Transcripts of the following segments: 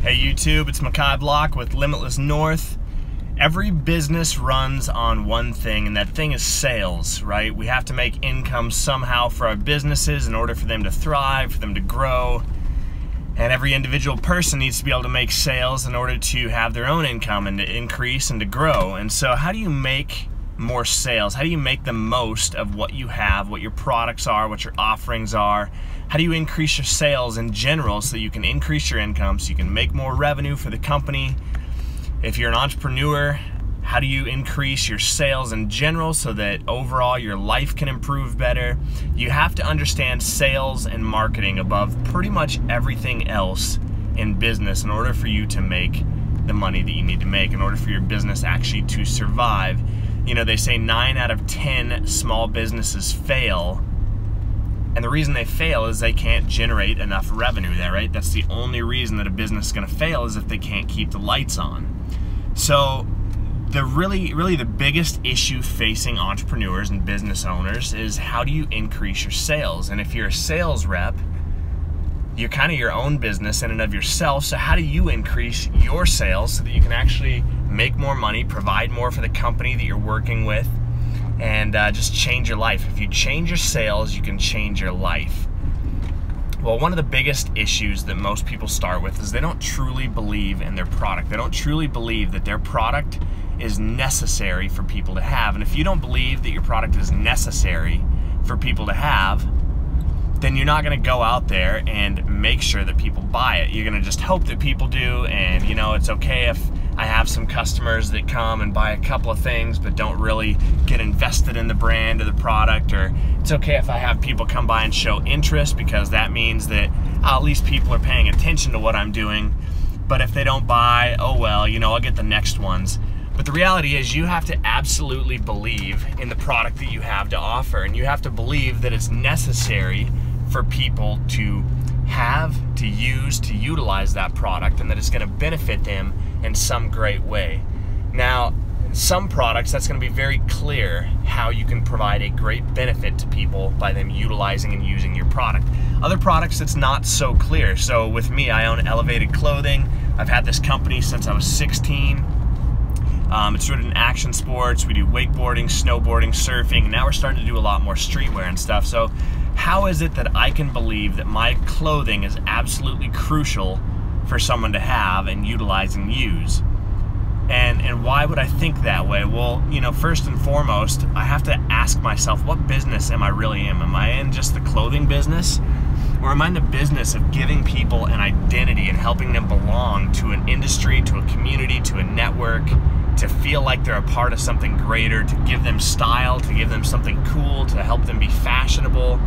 Hey YouTube, it's Makai Block with Limitless North. Every business runs on one thing, and that thing is sales, right? We have to make income somehow for our businesses in order for them to thrive, for them to grow. And every individual person needs to be able to make sales in order to have their own income and to increase and to grow. And so how do you make more sales? How do you make the most of what you have, what your products are, what your offerings are? How do you increase your sales in general so that you can increase your income, so you can make more revenue for the company? If you're an entrepreneur, how do you increase your sales in general so that overall your life can improve better? You have to understand sales and marketing above pretty much everything else in business in order for you to make the money that you need to make, in order for your business actually to survive. You know, they say 9 out of 10 small businesses fail. And the reason they fail is they can't generate enough revenue there, right? That's the only reason that a business is going to fail, is if they can't keep the lights on. So the really the biggest issue facing entrepreneurs and business owners is, how do you increase your sales? And if you're a sales rep, you're kind of your own business in and of yourself. So how do you increase your sales so that you can actually make more money, provide more for the company that you're working with, and just change your life? If you change your sales, you can change your life. Well, one of the biggest issues that most people start with is they don't truly believe in their product. They don't truly believe that their product is necessary for people to have. And if you don't believe that your product is necessary for people to have, then you're not going to go out there and make sure that people buy it. You're going to just hope that people do, and you know, it's okay if I have some customers that come and buy a couple of things but don't really get invested in the brand or the product, or it's okay if I have people come by and show interest, because that means that at least people are paying attention to what I'm doing. But if they don't buy, oh well, you know, I'll get the next ones. But the reality is, you have to absolutely believe in the product that you have to offer, and you have to believe that it's necessary for people to have, to use, to utilize that product, and that it's going to benefit them in some great way. Now, some products, that's going to be very clear how you can provide a great benefit to people by them utilizing and using your product. Other products, it's not so clear. So with me, I own Elevated Clothing. I've had this company since I was 16. It's rooted in action sports. We do wakeboarding, snowboarding, surfing, and now we're starting to do a lot more streetwear and stuff. So how is it that I can believe that my clothing is absolutely crucial for someone to have and utilize and use? And why would I think that way? Well, you know, first and foremost, I have to ask myself, what business am I really in? Am I in just the clothing business? Or am I in the business of giving people an identity and helping them belong to an industry, to a community, to a network, to feel like they're a part of something greater, to give them style, to give them something cool, to help them be fashionable,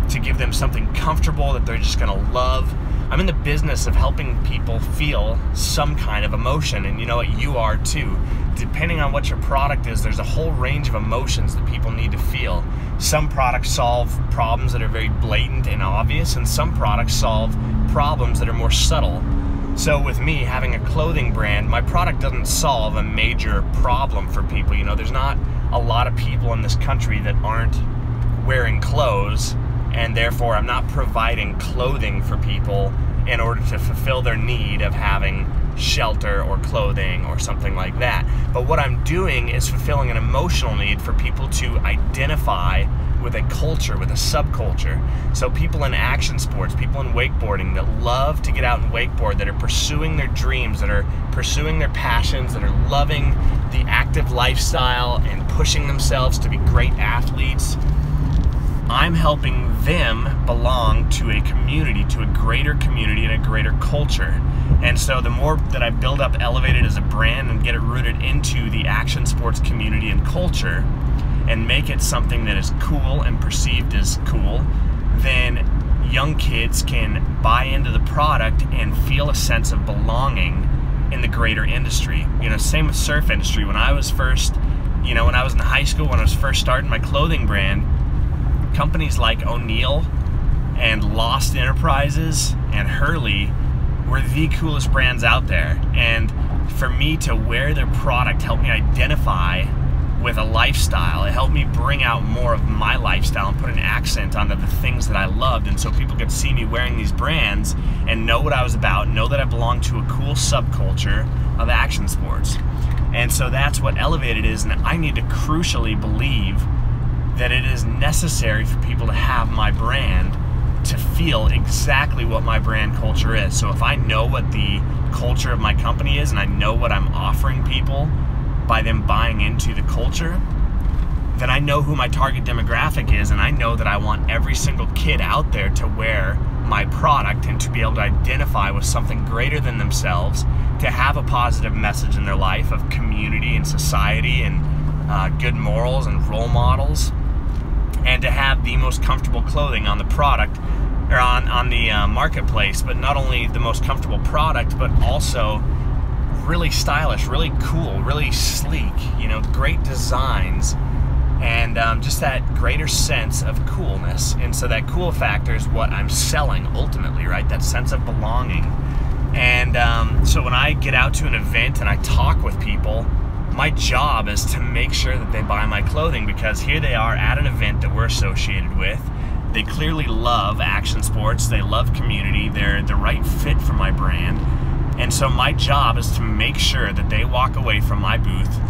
to give them something comfortable that they're just gonna love? I'm in the business of helping people feel some kind of emotion, and you know what, you are too. Depending on what your product is, there's a whole range of emotions that people need to feel. Some products solve problems that are very blatant and obvious, and some products solve problems that are more subtle. So with me having a clothing brand, my product doesn't solve a major problem for people. You know, there's not a lot of people in this country that aren't wearing clothes, and therefore I'm not providing clothing for people in order to fulfill their need of having shelter or clothing or something like that. But what I'm doing is fulfilling an emotional need for people to identify with a culture, with a subculture. So people in action sports, people in wakeboarding that love to get out and wakeboard, that are pursuing their dreams, that are pursuing their passions, that are loving the active lifestyle and pushing themselves to be great athletes, I'm helping them belong to a community, to a greater community and a greater culture. And so the more that I build up Elevated as a brand and get it rooted into the action sports community and culture, and make it something that is cool and perceived as cool, then young kids can buy into the product and feel a sense of belonging in the greater industry. You know, same with surf industry. When I was first, you know, when I was in high school, when I was first starting my clothing brand, companies like O'Neill and Lost Enterprises and Hurley were the coolest brands out there. And for me to wear their product helped me identify with a lifestyle. It helped me bring out more of my lifestyle and put an accent onto the things that I loved, and so people could see me wearing these brands and know what I was about, know that I belonged to a cool subculture of action sports. And so that's what Elevated is, and I need to crucially believe that it is necessary for people to have my brand to feel exactly what my brand culture is. So if I know what the culture of my company is and I know what I'm offering people by them buying into the culture, then I know who my target demographic is, and I know that I want every single kid out there to wear my product and to be able to identify with something greater than themselves, to have a positive message in their life of community and society and good morals and role models, and to have the most comfortable clothing on the product or on the marketplace. But not only the most comfortable product, but also really stylish, really cool, really sleek, you know, great designs, and just that greater sense of coolness. And so that cool factor is what I'm selling ultimately, right? That sense of belonging. And so when I get out to an event and I talk with people, my job is to make sure that they buy my clothing, because here they are at an event that we're associated with. They clearly love action sports, they love community, they're the right fit for my brand. And so my job is to make sure that they walk away from my booth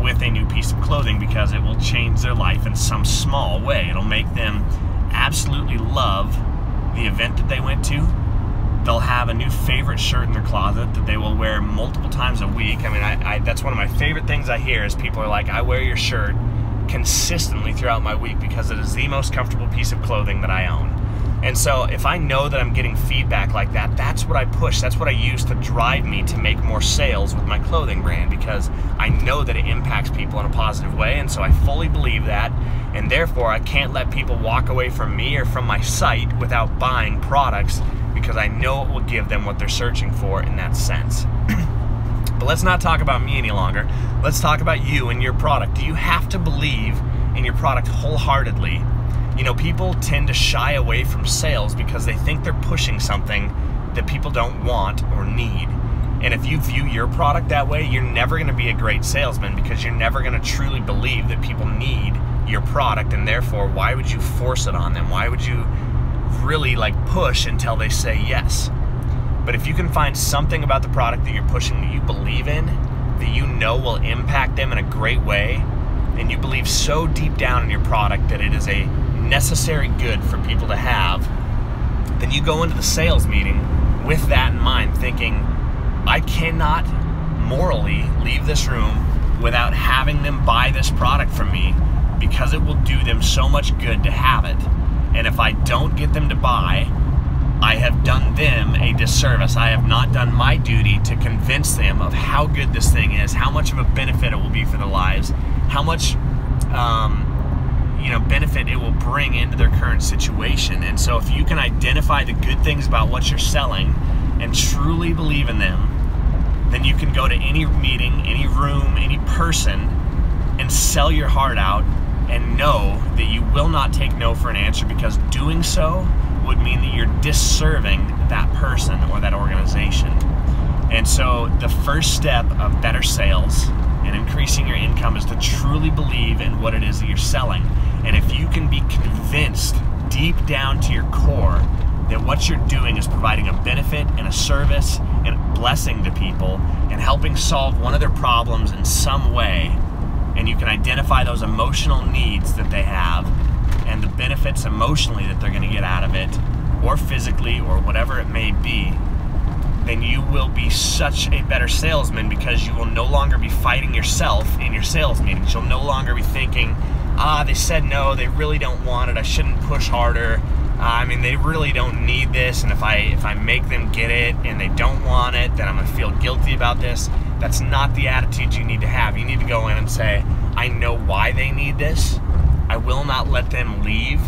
with a new piece of clothing, because it will change their life in some small way. It'll make them absolutely love the event that they went to. They'll have a new favorite shirt in their closet that they will wear multiple times a week. I mean, that's one of my favorite things I hear is people are like, I wear your shirt consistently throughout my week because it is the most comfortable piece of clothing that I own. And so if I know that I'm getting feedback like that, that's what I push. That's what I use to drive me to make more sales with my clothing brand, because I know that it impacts people in a positive way. And so I fully believe that, and therefore I can't let people walk away from me or from my site without buying products, because I know it will give them what they're searching for in that sense. But let's not talk about me any longer. Let's talk about you and your product. Do you have to believe in your product wholeheartedly? You know, people tend to shy away from sales because they think they're pushing something that people don't want or need. And if you view your product that way, you're never going to be a great salesman, because you're never going to truly believe that people need your product, and therefore, why would you force it on them? Why would you really push until they say yes? But if you can find something about the product that you're pushing that you believe in, that you know will impact them in a great way, and you believe so deep down in your product that it is a necessary good for people to have, then you go into the sales meeting with that in mind, thinking, I cannot morally leave this room without having them buy this product from me, because it will do them so much good to have it. And if I don't get them to buy, I have done them a disservice. I have not done my duty to convince them of how good this thing is, how much of a benefit it will be for their lives, how much benefit it will bring into their current situation. And so if you can identify the good things about what you're selling and truly believe in them, then you can go to any meeting, any room, any person, and sell your heart out, and know that you will not take no for an answer, because doing so would mean that you're disserving that person or that organization. And so the first step of better sales and increasing your income is to truly believe in what it is that you're selling. And if you can be convinced deep down to your core that what you're doing is providing a benefit and a service and a blessing to people and helping solve one of their problems in some way, and you can identify those emotional needs that they have and the benefits emotionally that they're going to get out of it, or physically, or whatever it may be, then you will be such a better salesman, because you will no longer be fighting yourself in your sales meetings. You'll no longer be thinking, they said no, they really don't want it, I shouldn't push harder, I mean, they really don't need this, and if I make them get it and they don't want it, then I'm going to feel guilty about this. That's not the attitude you need to have. You need to go in and say, I know why they need this. I will not let them leave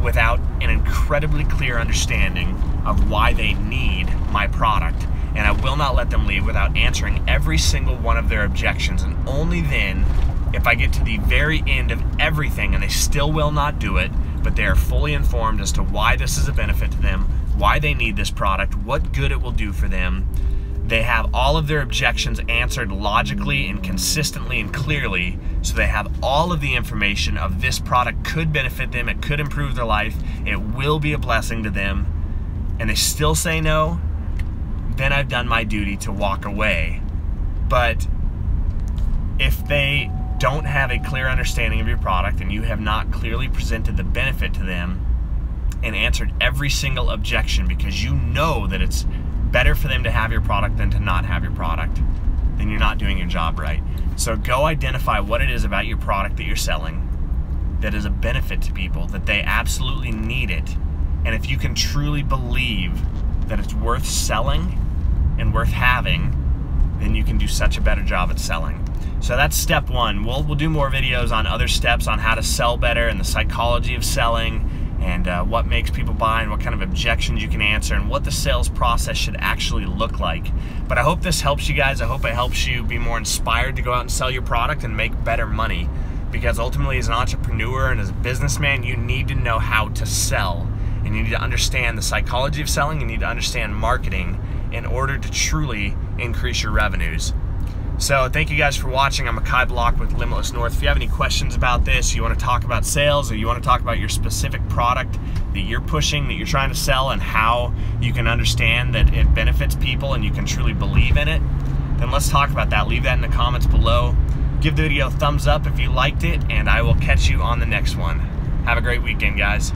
without an incredibly clear understanding of why they need my product. And I will not let them leave without answering every single one of their objections. And only then, if I get to the very end of everything and they still will not do it, but they are fully informed as to why this is a benefit to them, why they need this product, what good it will do for them, They have all of their objections answered logically and consistently and clearly, so they have all of the information of this product could benefit them, it could improve their life, it will be a blessing to them, and they still say no, then I've done my duty to walk away. But if they don't have a clear understanding of your product and you have not clearly presented the benefit to them and answered every single objection because you know that it's better for them to have your product than to not have your product, then you're not doing your job right. So go identify what it is about your product that you're selling that is a benefit to people, that they absolutely need it. And if you can truly believe that it's worth selling and worth having, then you can do such a better job at selling. So that's step one. We'll do more videos on other steps on how to sell better and the psychology of selling, and what makes people buy and what kind of objections you can answer and what the sales process should actually look like. But I hope this helps you guys. I hope it helps you be more inspired to go out and sell your product and make better money, because ultimately as an entrepreneur and as a businessman, you need to know how to sell, and you need to understand the psychology of selling. You need to understand marketing in order to truly increase your revenues. So thank you guys for watching. I'm Kai Block with Limitless North. If you have any questions about this, you want to talk about sales, or you want to talk about your specific product that you're pushing, that you're trying to sell, and how you can understand that it benefits people and you can truly believe in it, then let's talk about that. Leave that in the comments below. Give the video a thumbs up if you liked it, and I will catch you on the next one. Have a great weekend, guys.